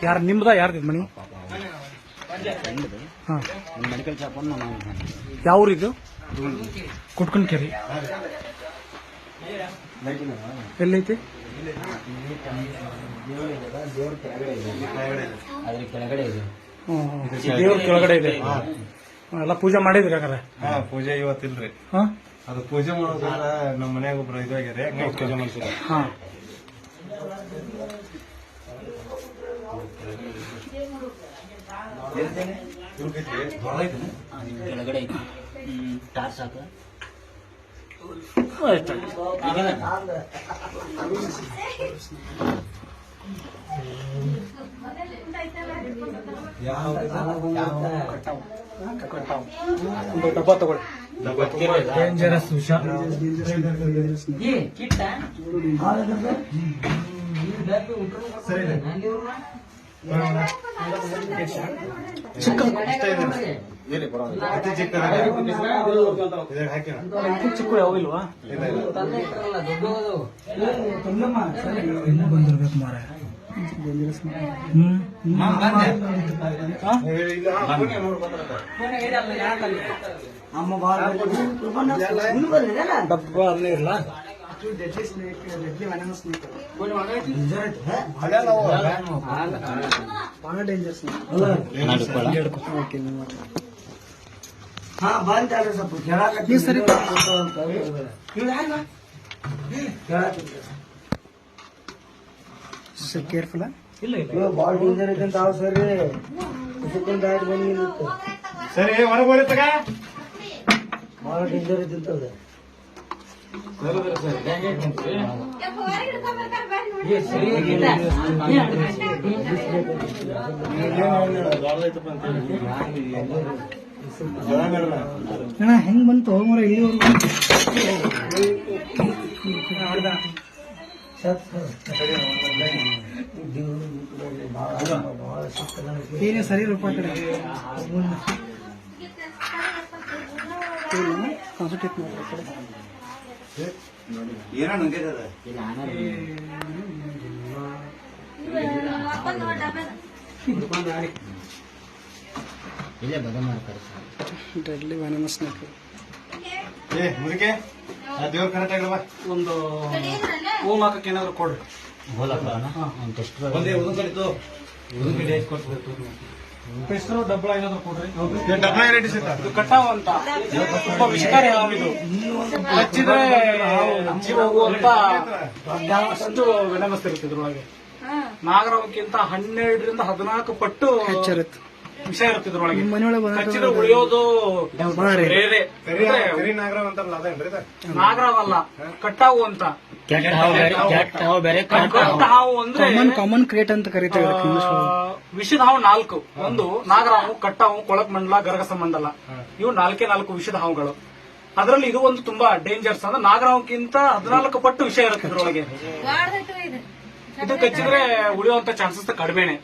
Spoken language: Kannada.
ಯಾರು ನಿಮ್ದ ಯಾರ್ದಿದ್ ಮನಿ? ಹಾಂ, ಮೆಡಿಕಲ್ ಶಾಪ್ ಯಾವ ಊರಿದು? ಕುಟ್ಕನ್ಕೆರೆ. ಎಲ್ಲೈತಿ? ಕೆಳಗಡೆ ಇದೆ. ದೇವ್ರ ಕೆಳಗಡೆ ಇದೆ. ಎಲ್ಲ ಪೂಜೆ ಮಾಡಿದ್ರಿ ಹಾಗಾದ್ರೆ? ಪೂಜೆ ಇವತ್ತಿಲ್ರಿ. ಅದು ಪೂಜೆ ಮಾಡೋದ್ರ ನಮ್ಮ ಮನ್ಯಾಗ ಒಬ್ರು ಇದಾಗ್ಯಾರ ಪೂಜೆ ಮಾಡ್ತೀವಿ. ಹಾಂ, ಕೆಳಗಡೆ ಐತಿ. ಟಾರ್ಚ್ ಹಾಕ. ಒಂದು ಡಬ್ಬ ತಗೊಳ್ಳಿ. ಡೇಂಜರಸ್ ವಿಷ. ಚಿಕ್ಕ ಚಿಕ್ಕ ಯಾವಿಲ್ವಾ? ಬಂದಿರ್ಬೇಕು ಮಾರ. ಡಬ್ಬ ಅಲ್ಲೇ ಇರಲ್ಲ. ಬಹಳ ಡೇಂಜರ್ಸ್. ಕೇರ್ಫುಲ್. ಇಲ್ಲ ಭಾಳ ಡೇಂಜರ್ ಐತೆ ಅಂತ ಸರಿ ಸರಿ ಹೊರಗೆ ತಗ. ಭಾಳ ಡೇಂಜರ್ ಐತೆ ಅಂತ ಹೆಂಗ್ ಬಂತು ಮರ ಇಲ್ಲಿವರೆಗೂ? ಏನೇ ಸರಿ ರೂಪ ಕಡೆ ಕಾನ್ಸಂಟ್ರೇಟ್ ಮಾಡಿ ಕಡೆ ಇಲ್ಲೇ ಬದ ಮಾಡ್ತಾರೆ. Deadly venomous snake. ಮುದುಕೆ ದೇವ್ರ ಕರೆಕ್ಟ್ ಆಗಿಲ್ವಾ? ಒಂದು ಓಮ್ ಹಾಕಕ್ಕೆ ಏನಾದ್ರು ಕೊಡ್ರಿ. ಪೆಸ್ಟ್ರು ಡಬ್ಬಳ ಏನಾದ್ರು ಕೊಡ್ರಿ. ಇದು ಕಟ್ಟಾವ್ ಅಂತ ತುಂಬಾ ವಿಷಕಾರಿ ಹಾವು. ಇದು ಹಚ್ಚಿದ್ರೆ ಜೀವ ಹೋಗುವಂತ ಅಷ್ಟು ವೆನಮಸ್ ಇರುತ್ತೆ ಇದ್ರೊಳಗೆ. ನಾಗರಾವಕ್ಕಿಂತ 12ರಿಂದ 14 ಪಟ್ಟು ಹೆಚ್ಚಿರುತ್ತೆ ವಿಷ ಇರುತ್ತೆ ಇದ್ರೊಳಗೆ. ಹಚ್ಚಿದ್ರೆ ಉಳಿಯೋದು ಬೇರೆ. ನಾಗರಾವಲ್ಲ, ಕಟ್ಟಾವು ಅಂತ. ಹಾವು ಅಂದ್ರೆ ಕಾಮನ್ ಕ್ರಿಯೇಟ್ ಅಂತ ಕರೀತಾರೆ. ವಿಷದ ಹಾವು 4. ಒಂದು ನಾಗರಾವು, ಕಟ್ಟಾವು, ಕೊಳಕ್ ಮಂಡಲ, ಗರಗಸ ಮಂಡಲ. ಇವು 4 ವಿಷದ ಹಾವುಗಳು. ಅದರಲ್ಲಿ ಇದು ಒಂದು ತುಂಬಾ ಡೇಂಜರ್ಸ್. ಅಂದ್ರೆ ನಾಗರಾವಕ್ಕಿಂತ 14 ಪಟ್ಟು ವಿಷ ಇರುತ್ತೆ ಇದ್ರೊಳಗೆ. ಇದು ಕಚ್ಚಿದ್ರೆ ಉಳಿಯುವಂತ ಚಾನ್ಸಸ್ ಕಡಿಮೆನೆ.